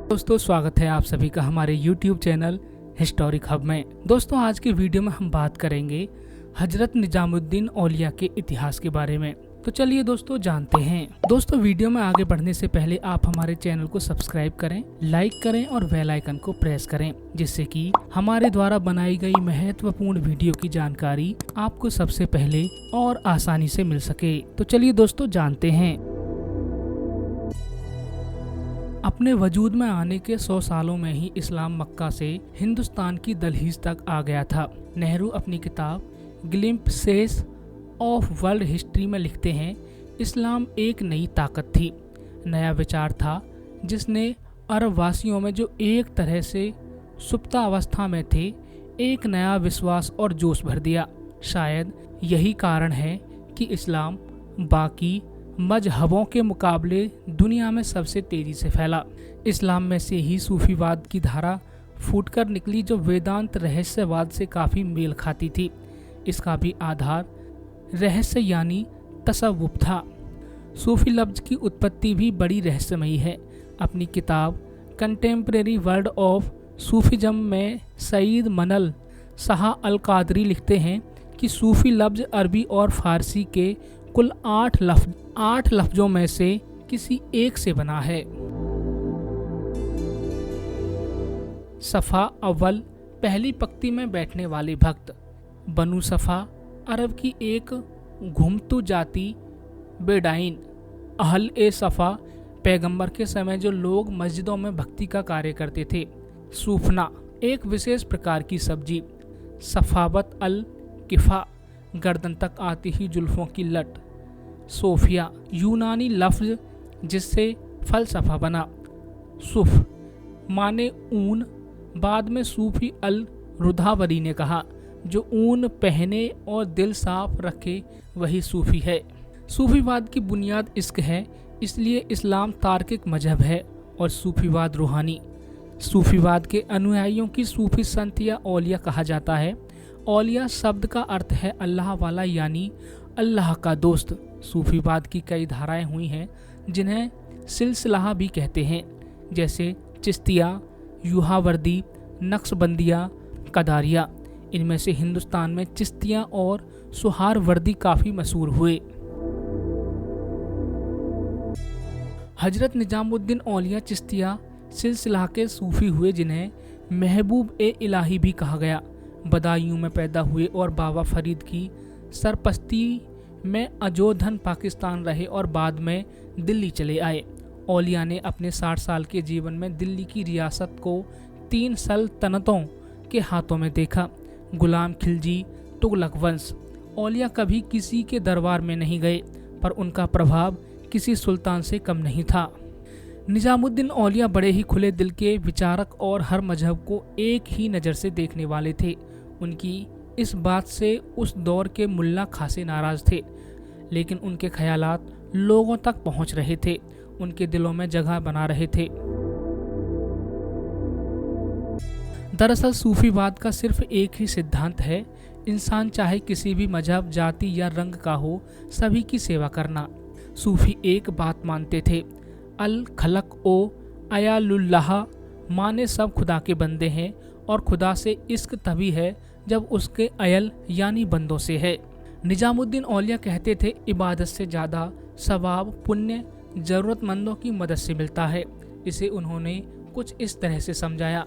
दोस्तों स्वागत है आप सभी का हमारे YouTube चैनल हिस्टोरिक हब में। दोस्तों आज की वीडियो में हम बात करेंगे हजरत निजामुद्दीन औलिया के इतिहास के बारे में। तो चलिए दोस्तों जानते हैं। दोस्तों वीडियो में आगे बढ़ने से पहले आप हमारे चैनल को सब्सक्राइब करें, लाइक करें और बेल आइकन को प्रेस करें, जिससे कि हमारे द्वारा बनाई गई महत्वपूर्ण वीडियो की जानकारी आपको सबसे पहले और आसानी से मिल सके। तो चलिए दोस्तों जानते हैं। अपने वजूद में आने के 100 सालों में ही इस्लाम मक्का से हिंदुस्तान की दहलीज तक आ गया था। नेहरू अपनी किताब ग्लिम्पसेस ऑफ वर्ल्ड हिस्ट्री में लिखते हैं, इस्लाम एक नई ताकत थी, नया विचार था जिसने अरब वासियों में जो एक तरह से सुप्तावस्था में थे, एक नया विश्वास और जोश भर दिया। शायद यही कारण है कि इस्लाम बाकी मजहबों के मुकाबले दुनिया में सबसे तेजी से फैला। इस्लाम में से ही सूफीवाद की धारा फूटकर निकली, जो वेदांत रहस्यवाद से काफ़ी मेल खाती थी। इसका भी आधार रहस्य यानी तसव्वुफ था। सूफी लफ्ज की उत्पत्ति भी बड़ी रहस्यमयी है। अपनी किताब कंटेम्प्रेरी वर्ल्ड ऑफ सूफीज़म में सईद मनल शाह अल कादरी लिखते हैं कि सूफी लफ्ज अरबी और फारसी के कुल 8 लफ्जों में से किसी एक से बना है। सफ़ा अव्वल, पहली पंक्ति में बैठने वाले भक्त। बनु सफ़ा अरब की एक घुमतू जाति बेडाइन। अहल ए सफ़ा, पैगंबर के समय जो लोग मस्जिदों में भक्ति का कार्य करते थे। सूफना, एक विशेष प्रकार की सब्जी। सफ़ावत अल किफ़ा, गर्दन तक आती ही जुल्फों की लट। सोफिया, यूनानी लफ्ज जिससे फ़लसफ़ा बना। सुफ माने ऊन, बाद में सूफी अल रुधावरी ने कहा, जो ऊन पहने और दिल साफ रखे वही सूफी है। सूफीवाद की बुनियाद इश्क है, इसलिए इस्लाम तार्किक मजहब है और सूफीवाद रूहानी। सूफीवाद के अनुयायियों की सूफी संत या औलिया कहा जाता है। औलिया शब्द का अर्थ है अल्लाह वाला यानी अल्लाह का दोस्त। सूफीवाद की कई धाराएं हुई हैं जिन्हें सिलसिला भी कहते हैं, जैसे चिश्तिया, युहावर्दी, नक्शबंदिया, कदारिया। इनमें से हिंदुस्तान में चिश्तिया और सुहारवर्दी काफ़ी मशहूर हुए। हजरत निजामुद्दीन औलिया चिश्तिया सिलसिला के सूफी हुए, जिन्हें महबूब ए इलाही भी कहा गया। बदायूं में पैदा हुए और बाबा फरीद की सरपस्ती में अजोधन पाकिस्तान रहे और बाद में दिल्ली चले आए। औलिया ने अपने 60 साल के जीवन में दिल्ली की रियासत को 3 सल्तनतों के हाथों में देखा। गुलाम खिलजी, तुगलक वंश। औलिया कभी किसी के दरबार में नहीं गए, पर उनका प्रभाव किसी सुल्तान से कम नहीं था। निजामुद्दीन औलिया बड़े ही खुले दिल के विचारक और हर मजहब को एक ही नज़र से देखने वाले थे। उनकी इस बात से उस दौर के मुल्ला खासे नाराज थे, लेकिन उनके ख्यालात लोगों तक पहुंच रहे थे, उनके दिलों में जगह बना रहे थे। दरअसल सूफीवाद का सिर्फ एक ही सिद्धांत है, इंसान चाहे किसी भी मजहब, जाति या रंग का हो, सभी की सेवा करना। सूफी एक बात मानते थे, अल खलक ओ अयालुल्लाह, माने सब खुदा के बंदे हैं और खुदा से इश्क तभी है जब उसके अयल यानी बंदों से है। निजामुद्दीन औलिया कहते थे, इबादत से ज़्यादा सवाब पुण्य ज़रूरतमंदों की मदद से मिलता है। इसे उन्होंने कुछ इस तरह से समझाया,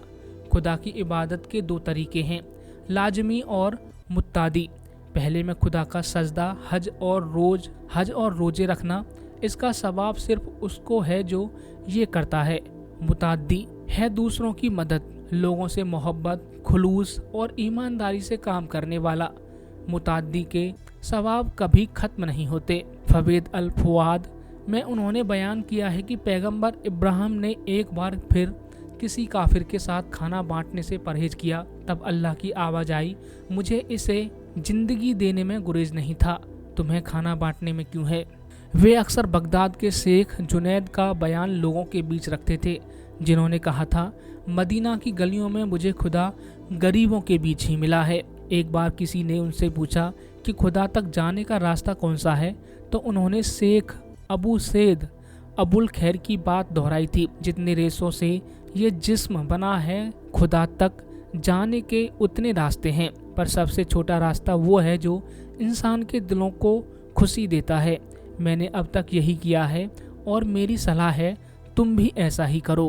खुदा की इबादत के 2 तरीके हैं, लाजमी और मुत्तादी। पहले में खुदा का सजदा, हज और रोजे रखना, इसका सवाब सिर्फ उसको है जो ये करता है। मुताद्दी है दूसरों की मदद, लोगों से मोहब्बत, खुलूस और ईमानदारी से काम करने वाला। मुताद्दी के सवाब कभी खत्म नहीं होते। फवेद अल फुआद में उन्होंने बयान किया है कि पैगंबर इब्राहिम ने एक बार फिर किसी काफिर के साथ खाना बांटने से परहेज किया, तब अल्लाह की आवाज़ आई, मुझे इसे जिंदगी देने में गुरेज नहीं था, तुम्हें खाना बांटने में क्यों है। वे अक्सर बगदाद के शेख जुनैद का बयान लोगों के बीच रखते थे, जिन्होंने कहा था, मदीना की गलियों में मुझे खुदा गरीबों के बीच ही मिला है। एक बार किसी ने उनसे पूछा कि खुदा तक जाने का रास्ता कौन सा है, तो उन्होंने शेख अबू सैद अबुल खैर की बात दोहराई थी, जितने रेसों से ये जिस्म बना है, खुदा तक जाने के उतने रास्ते हैं, पर सबसे छोटा रास्ता वो है जो इंसान के दिलों को खुशी देता है। मैंने अब तक यही किया है और मेरी सलाह है तुम भी ऐसा ही करो।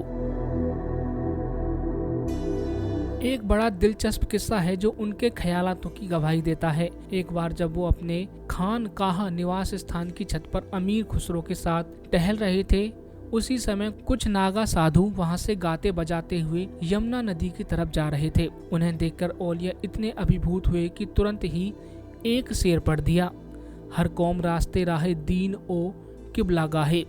एक बड़ा दिलचस्प किस्सा है जो उनके ख्यालातों की गवाही देता है। एक बार जब वो अपने खानकाह निवास स्थान की छत पर अमीर खुसरो के साथ टहल रहे थे, उसी समय कुछ नागा साधु वहां से गाते बजाते हुए यमुना नदी की तरफ जा रहे थे। उन्हें देखकर औलिया इतने अभिभूत हुए कि तुरंत ही एक शेर पढ़ दिया, हर कौम रास्ते राहे दीन ओ किबला गाहे,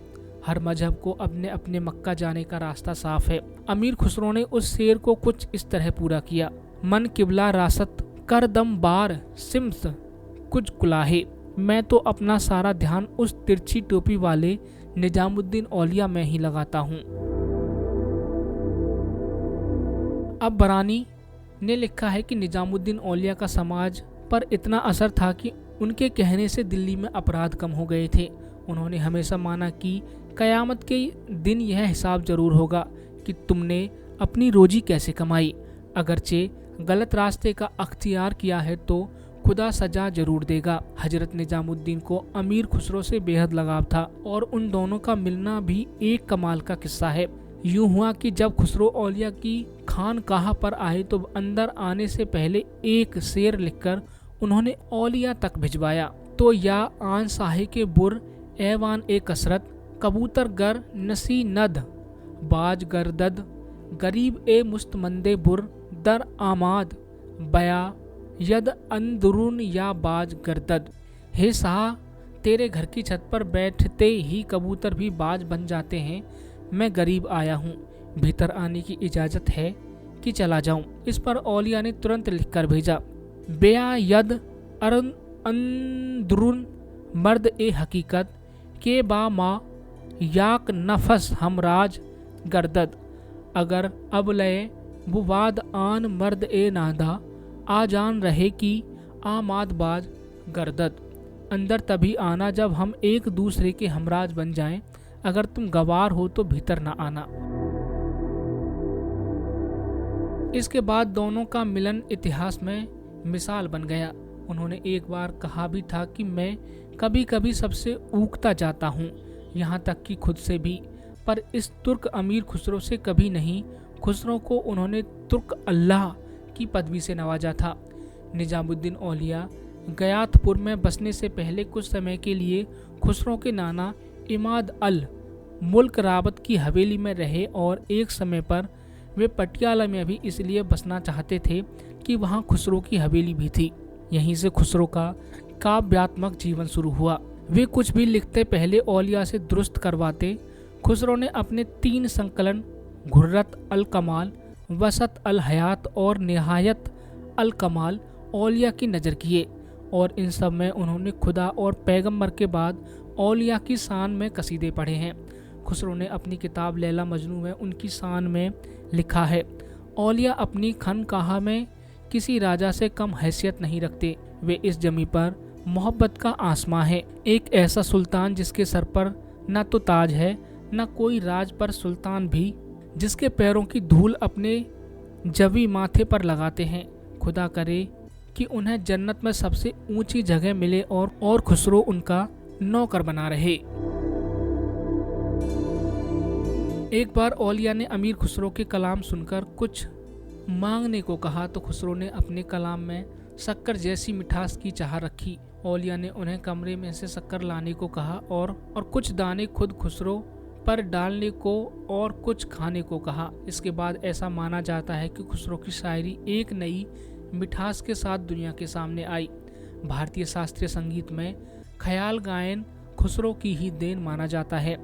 हर मजहब को अपने अपने मक्का जाने का रास्ता साफ है। अमीर खुसरो ने उस शेर को कुछ इस तरह पूरा किया, मन किबला रासत कर दम बार सिम्स कुछ कुलाहे। मैं तो अपना सारा ध्यान उस तिरछी टोपी वाले निजामुद्दीन औलिया में ही लगाता हूँ। अब बरानी ने लिखा है कि निजामुद्दीन औलिया का समाज पर इतना असर था कि उनके कहने से दिल्ली में अपराध कम हो गए थे। उन्होंने हमेशा माना कि कयामत के दिन यह हिसाब जरूर होगा कि तुमने अपनी रोजी कैसे कमाई। अगरचे गलत रास्ते का अख्तियार किया है तो खुदा सजा जरूर देगा। हजरत निजामुद्दीन को अमीर खुसरो से बेहद लगाव था और उन दोनों का मिलना भी एक कमाल का किस्सा है। यूं हुआ कि जब खुसरो औलिया की खानकाह पर आए तो अंदर आने से पहले एक शेर लिखकर उन्होंने औलिया तक भिजवाया। तो या आन साहे के बुर ऐवान ए कसरत, कबूतर गर नसी नद बाज गरदद, गरीब ए मुस्तमंदे बुर दर आमाद बया यद अंदरून या बाज गरदद। हे शाह, तेरे घर की छत पर बैठते ही कबूतर भी बाज बन जाते हैं। मैं गरीब आया हूँ, भीतर आने की इजाज़त है कि चला जाऊँ। इस पर औलिया ने तुरंत लिखकर भेजा, बेया यद अरन अंदरून मर्द ए हकीकत के बा मा याक नफस हमराज गर्दद, अगर अब लय बुवाद आन मर्द ए नादा आ जान रहे कि आमाद बाज गर्दद। अंदर तभी आना जब हम एक दूसरे के हमराज बन जाएं, अगर तुम गवार हो तो भीतर न आना। इसके बाद दोनों का मिलन इतिहास में मिसाल बन गया। उन्होंने एक बार कहा भी था कि मैं कभी कभी सबसे ऊगता जाता हूँ, यहाँ तक कि खुद से भी, पर इस तुर्क अमीर खुसरो से कभी नहीं। खुसरो को उन्होंने तुर्क अल्लाह की पदवी से नवाजा था। निजामुद्दीन औलिया गयातपुर में बसने से पहले कुछ समय के लिए खुसरो के नाना इमाद अल मुल्क रावत की हवेली में रहे और एक समय पर वे पटियाला में भी इसलिए बसना चाहते थे कि वहाँ खुसरो की हवेली भी थी। यहीं से खुसरो का काव्यात्मक जीवन शुरू हुआ। वे कुछ भी लिखते पहले औलिया से दुरुस्त करवाते। खुसरो ने अपने 3 संकलन घुर्रत अल कमाल, वसत अल हयात और निहायत अल कमाल औलिया की नज़र किए और इन सब में उन्होंने खुदा और पैगंबर के बाद औलिया की शान में कसीदे पढ़े हैं। खुसरो ने अपनी किताब लैला मजनू में उनकी शान में लिखा है, औलिया अपनी खानकाह में किसी राजा से कम हैसियत नहीं रखते। वे इस जमी पर मोहब्बत का आसमां है, एक ऐसा सुल्तान जिसके सर पर न तो ताज है न कोई राज, पर सुल्तान भी जिसके पैरों की धूल अपने जवी माथे पर लगाते हैं। खुदा करे कि उन्हें जन्नत में सबसे ऊंची जगह मिले और खुसरो उनका नौकर बना रहे। एक बार औलिया ने अमीर खुसरो के कलाम सुनकर कुछ मांगने को कहा तो खुसरो ने अपने कलाम में शक्कर जैसी मिठास की चाह रखी। औलिया ने उन्हें कमरे में से शक्कर लाने को कहा और कुछ दाने खुद खुसरो पर डालने को और कुछ खाने को कहा। इसके बाद ऐसा माना जाता है कि खुसरो की शायरी एक नई मिठास के साथ दुनिया के सामने आई। भारतीय शास्त्रीय संगीत में ख्याल गायन खुसरो की ही देन माना जाता है,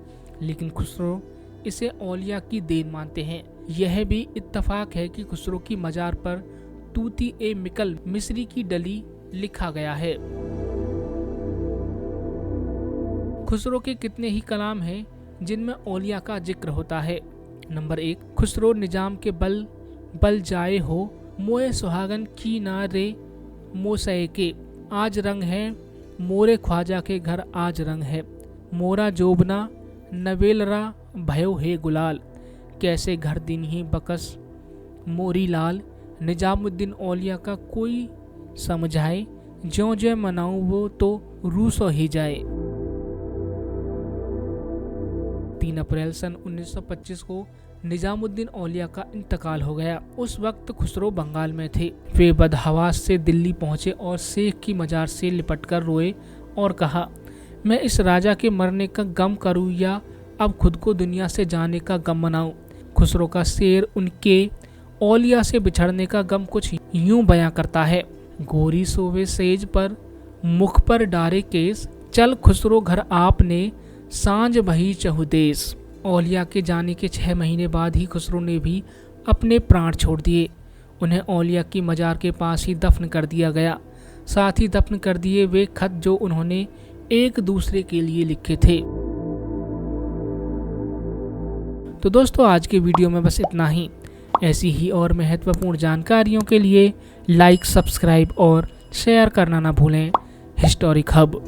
लेकिन खुसरो इसे औलिया की देन मानते हैं। यह भी इत्तफाक है कि खुसरो की मजार पर तूती ए मिकल मिस्री की डली लिखा गया है। खुसरो के कितने ही कलाम हैं जिनमें औलिया का जिक्र होता है। नंबर 1, खुसरो निजाम के बल जाए हो, मोए सुहागन की ना रे मोसए के, आज रंग है मोरे ख्वाजा के घर आज रंग है, मोरा जोबना नवेलरा भयो हे गुलाल, कैसे घर दिन ही बकस मोरी लाल, निजामुद्दीन औलिया का कोई समझाए, ज्यों ज्यों मनाऊं वो तो रूसो ही जाए। 3 अप्रैल सन 1925 को निजामुद्दीन औलिया का इंतकाल हो गया। उस वक्त खुसरो बंगाल में थे। वे बदहवास से दिल्ली पहुंचे और शेख की मजार से लिपटकर रोए और कहा, मैं इस राजा के मरने का गम करूं या अब खुद को दुनिया से जाने का गम मनाऊं। खुसरो का शेर उनके औलिया से बिछड़ने का गम कुछ यूं बयां करता है, गोरी सोवे सेज पर मुख पर डारे केस, चल खुसरो घर आपने सांझ भई चहुदेस। औलिया के जाने के 6 महीने बाद ही खुसरो ने भी अपने प्राण छोड़ दिए। उन्हें औलिया की मजार के पास ही दफन कर दिया गया। साथ ही दफन कर दिए वे खत जो उन्होंने एक दूसरे के लिए लिखे थे। तो दोस्तों, आज के वीडियो में बस इतना ही। ऐसी ही और महत्वपूर्ण जानकारियों के लिए लाइक, सब्सक्राइब और शेयर करना ना भूलें। Historic hub.